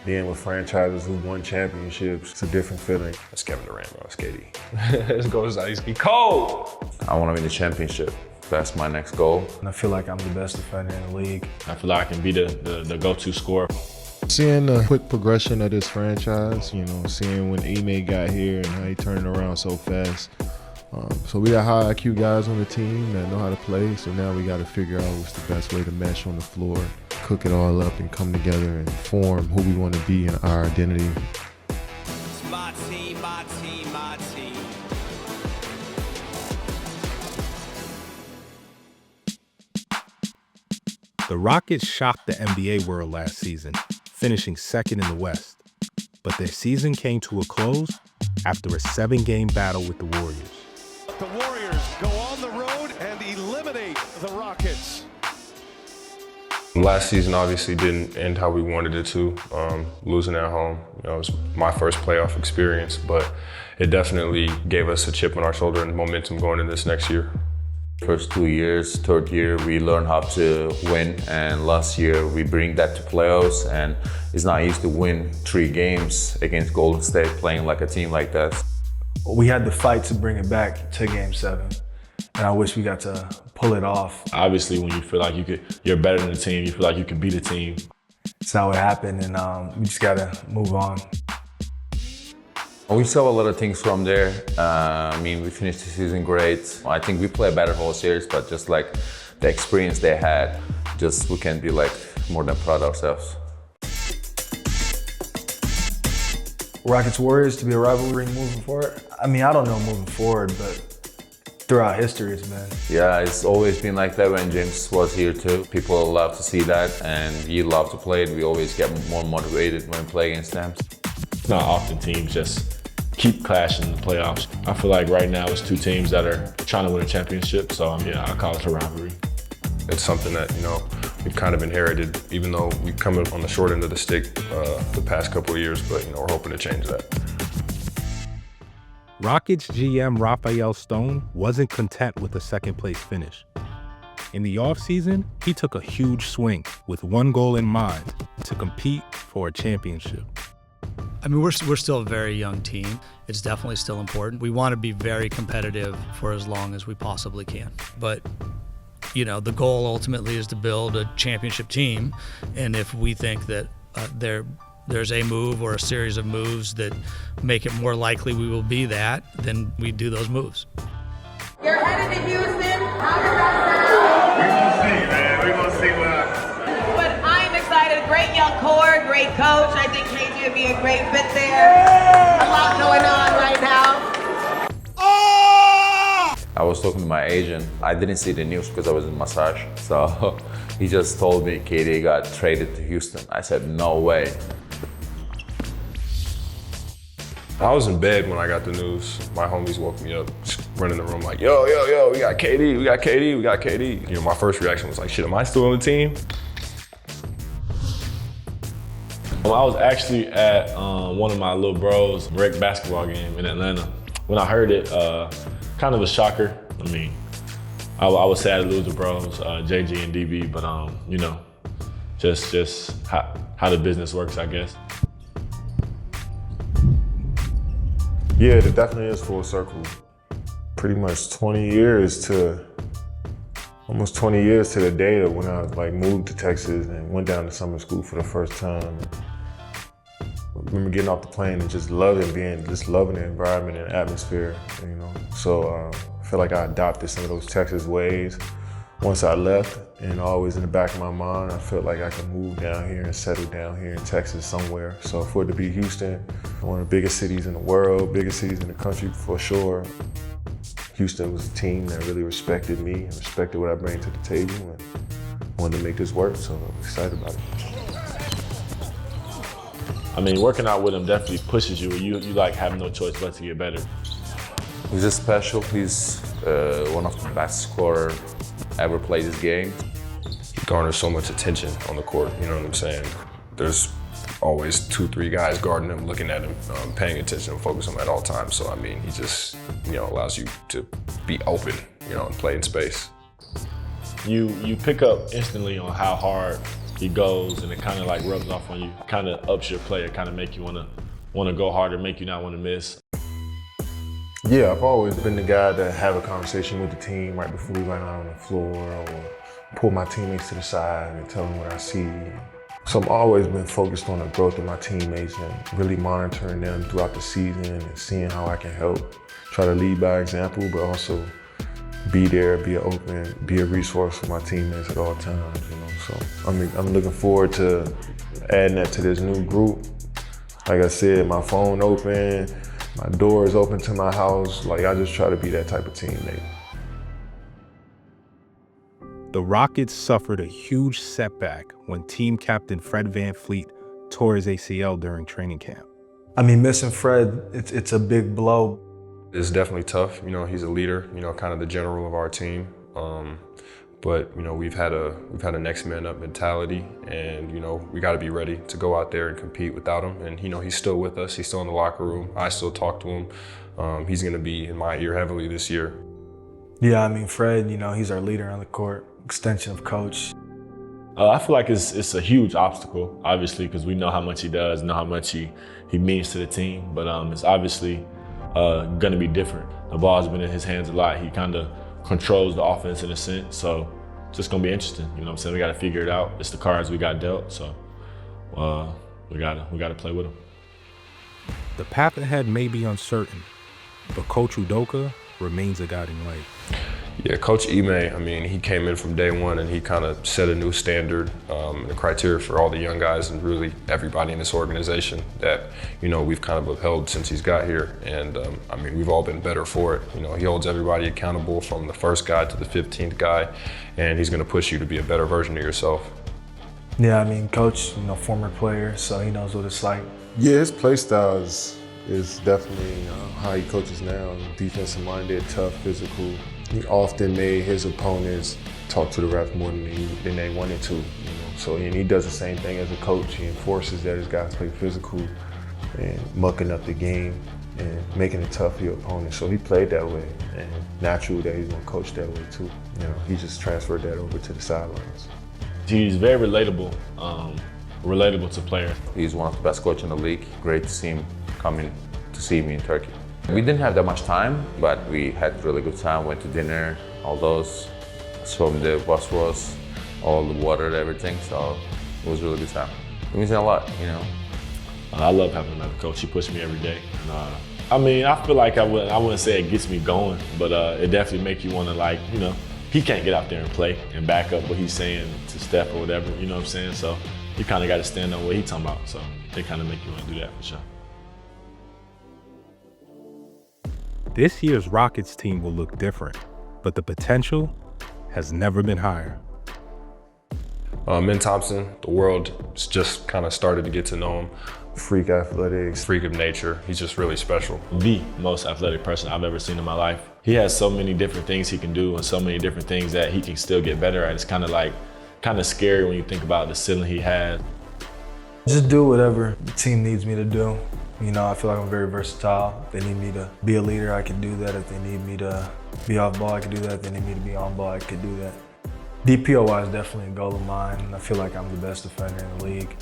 Being with franchises who won championships, it's a different feeling. That's Kevin Durant, bro. It's KD. Let's go to Ice. Be cold. I want to win the championship. That's my next goal. I feel like I'm the best defender in the league. I feel like I can be the go-to scorer. Seeing the quick progression of this franchise, you know, seeing when Ime got here and how he turned it around so fast. So we got high IQ guys on the team that know how to play, so now we got to figure out what's the best way to mesh on the floor, cook it all up and come together and form who we want to be and our identity. It's my team, my team, my team. The Rockets shocked the NBA world last season, finishing second in the West. But their season came to a close after a 7-game battle with the Warriors. The Warriors go on the road and eliminate the Rockets. Last season obviously didn't end how we wanted it to. Losing at home, you know, it was my first playoff experience, but it definitely gave us a chip on our shoulder and momentum going into this next year. First 2 years, third year, we learned how to win, and last year we bring that to playoffs, and it's not easy to win 3 games against Golden State playing like a team like that. We had the fight to bring it back to Game 7, and I wish we got to pull it off. Obviously, when you feel like you're better than the team, you feel like you can beat a team. It's how it happened, and we just got to move on. We saw a lot of things from there. I mean, we finished the season great. I think we play a better whole series, but just like the experience they had, just we can be like more than proud of ourselves. Rockets Warriors to be a rivalry moving forward? I mean, I don't know moving forward, but throughout history it's been. Yeah, it's always been like that when James was here too. People love to see that, and we love to play it. We always get more motivated when we play against them. It's not often teams just keep clashing in the playoffs. I feel like right now it's 2 teams that are trying to win a championship, so yeah, I call it a rivalry. It's something that, you know, we've kind of inherited, even though we've come on the short end of the stick the past couple of years, but, you know, we're hoping to change that. Rockets GM Rafael Stone wasn't content with a second-place finish. In the offseason, he took a huge swing with one goal in mind: to compete for a championship. I mean, we're still a very young team. It's definitely still important. We want to be very competitive for as long as we possibly can. But, you know, the goal ultimately is to build a championship team. And if we think that there's a move or a series of moves that make it more likely we will be that, then we do those moves. You're headed to Houston. How does that sound? We're going to see, man. We're going to see what happens. But I'm excited. Great young core, great coach. I think KG would be a great fit there. A lot going on right now. I was talking to my agent. I didn't see the news because I was in massage. So he just told me KD got traded to Houston. I said, no way. I was in bed when I got the news. My homies woke me up, running the room like, yo, we got KD, we got KD, we got KD. You know, my first reaction was like, shit, am I still on the team? Well, I was actually at one of my little bros' rec basketball game in Atlanta. When I heard it, kind of a shocker. I mean, I was sad to lose the bros, JG and DB, but you know, just how the business works, I guess. Yeah, it definitely is full circle. Pretty much 20 years to, almost 20 years to the day of when I like moved to Texas and went down to summer school for the first time. I remember getting off the plane and just loving the environment and atmosphere, you know. So I feel like I adopted some of those Texas ways once I left, and always in the back of my mind, I felt like I could move down here and settle down here in Texas somewhere. So for it to be Houston, one of the biggest cities in the world, biggest cities in the country for sure. Houston was a team that really respected me and respected what I bring to the table, and wanted to make this work, so I'm excited about it. I mean, working out with him definitely pushes you. You like have no choice but to get better. He's just special. He's one of the best scorers ever played this game. He garners so much attention on the court, you know what I'm saying? There's always 2-3 guys guarding him, looking at him, paying attention and focusing on him at all times. So, I mean, he just, you know, allows you to be open, you know, and play in space. You pick up instantly on how hard he goes and it kind of like rubs off on you, kind of ups your play, it kind of make you want to go harder, make you not want to miss. Yeah, I've always been the guy to have a conversation with the team right before we run out on the floor, or pull my teammates to the side and tell them what I see. So I've always been focused on the growth of my teammates and really monitoring them throughout the season and seeing how I can help. Try to lead by example, but also be there, be open, be a resource for my teammates at all times, you know. So I'm looking forward to adding that to this new group. Like I said, my phone open, my door is open to my house. Like, I just try to be that type of teammate. The Rockets suffered a huge setback when team captain Fred VanVleet tore his ACL during training camp. I mean, missing Fred, it's a big blow. It's definitely tough. You know, he's a leader, you know, kind of the general of our team. But, you know, we've had a next man up mentality, and, you know, we got to be ready to go out there and compete without him. And, you know, he's still with us. He's still in the locker room. I still talk to him. He's going to be in my ear heavily this year. Yeah, I mean, Fred, you know, he's our leader on the court, extension of coach. I feel like it's a huge obstacle, obviously, because we know how much he does, know how much he means to the team. But it's obviously going to be different. The ball's been in his hands a lot. He kind of controls the offense in a sense, so it's just gonna be interesting. You know what I'm saying? We gotta figure it out. It's the cards we got dealt, so we gotta play with them. The path ahead may be uncertain, but Coach Udoka remains a guiding light. Yeah, Coach Ime, I mean, he came in from day one and he kind of set a new standard, and a criteria for all the young guys and really everybody in this organization that, you know, we've kind of upheld since he's got here. And I mean, we've all been better for it. You know, he holds everybody accountable from the first guy to the 15th guy, and he's gonna push you to be a better version of yourself. Yeah, I mean, Coach, you know, former player, so he knows what it's like. Yeah, his play style is definitely how he coaches now. Defensive minded, tough, physical. He often made his opponents talk to the ref more than they wanted to, you know. So, and he does the same thing as a coach. He enforces that his guys play physical and mucking up the game and making it tough for your opponent. So he played that way, and natural that he's gonna coach that way too. You know, he just transferred that over to the sidelines. He's very relatable to players. He's one of the best coaches in the league. Great to see him coming to see me in Turkey. We didn't have that much time, but we had really good time. Went to dinner, all those, swam the Bosphorus, all the water, everything. So it was a really good time. It means a lot, you know. I love having another coach. He pushes me every day. And, I mean, I feel like I wouldn't say it gets me going, but it definitely makes you want to, like, you know, he can't get out there and play and back up what he's saying to Steph or whatever, you know what I'm saying? So you kind of got to stand on what he's talking about. So they kind of make you want to do that for sure. This year's Rockets team will look different, but the potential has never been higher. Amen Thompson, the world just kind of started to get to know him. Freak athletics. Freak of nature. He's just really special. The most athletic person I've ever seen in my life. He has so many different things he can do and so many different things that he can still get better at. It's kind of scary when you think about the ceiling he has. Just do whatever the team needs me to do. You know, I feel like I'm very versatile. If they need me to be a leader, I can do that. If they need me to be off ball, I can do that. If they need me to be on ball, I can do that. DPOY is definitely a goal of mine. I feel like I'm the best defender in the league.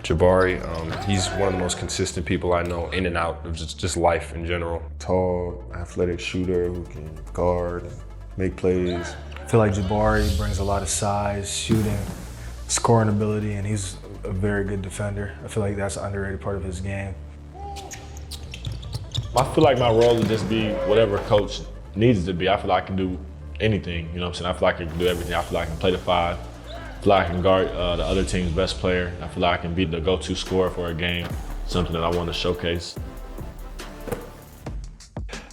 Jabari, he's one of the most consistent people I know in and out of just life in general. Tall, athletic shooter who can guard and make plays. I feel like Jabari brings a lot of size, shooting, scoring ability, and he's a very good defender. I feel like that's an underrated part of his game. I feel like my role is just be whatever coach needs it to be. I feel like I can do anything, you know what I'm saying? I feel like I can do everything. I feel like I can play the five. I feel like I can guard the other team's best player. I feel like I can be the go-to scorer for a game, something that I want to showcase.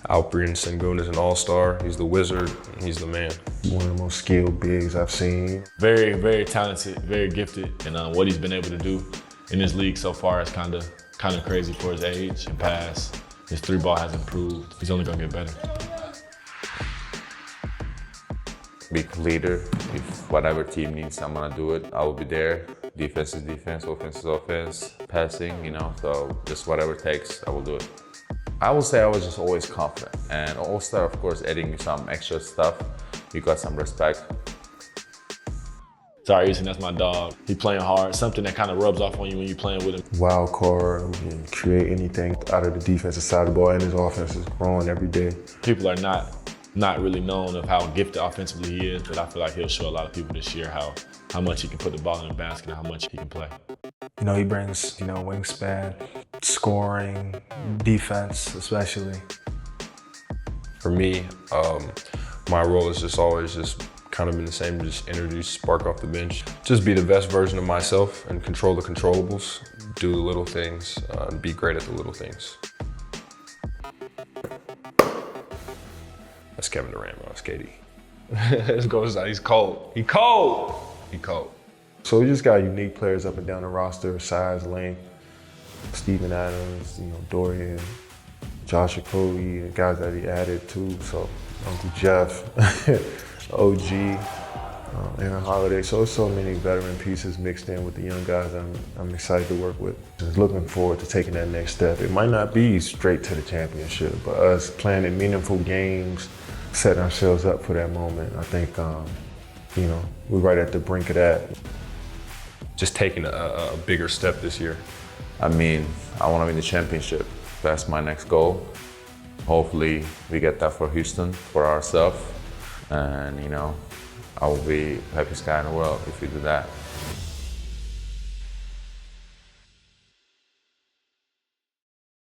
Alperen Şengün is an all-star. He's the wizard, and he's the man. One of the most skilled bigs I've seen. Very, very talented, very gifted, and what he's been able to do in this league so far is kind of crazy for his age and pass. His three ball has improved. He's only gonna get better. Big leader. If whatever team needs, I'm gonna do it. I will be there. Defense is defense, offense is offense, passing, you know, so just whatever it takes, I will do it. I would say I was just always confident, and All-Star, of course, adding some extra stuff. You got some respect. Tari Eason, that's my dog. He playing hard, something that kind of rubs off on you when you're playing with him. Wild card, we can create anything out of the defensive side of the ball, and his offense is growing every day. People are not really known of how gifted offensively he is, but I feel like he'll show a lot of people this year how much he can put the ball in the basket and how much he can play. You know, he brings, wingspan, scoring, defense especially. For me, my role is just always kind of been the same, just introduce spark off the bench. Just be the best version of myself and control the controllables, do the little things, and be great at the little things. That's Kevin Durant, bro. That's KD. Let's go inside. He's cold. He cold. He cold. So we just got unique players up and down the roster, size, length. Steven Adams, Dorian, Josh Okogie, and guys that he added too. So Uncle Jeff, OG, Aaron Holiday. So it's so many veteran pieces mixed in with the young guys I'm excited to work with. Just looking forward to taking that next step. It might not be straight to the championship, but us playing in meaningful games, setting ourselves up for that moment. I think, we're right at the brink of that. Just taking a bigger step this year. I want to win the championship. That's my next goal. Hopefully we get that for Houston, for ourselves. And, I will be happiest guy in the world if we do that.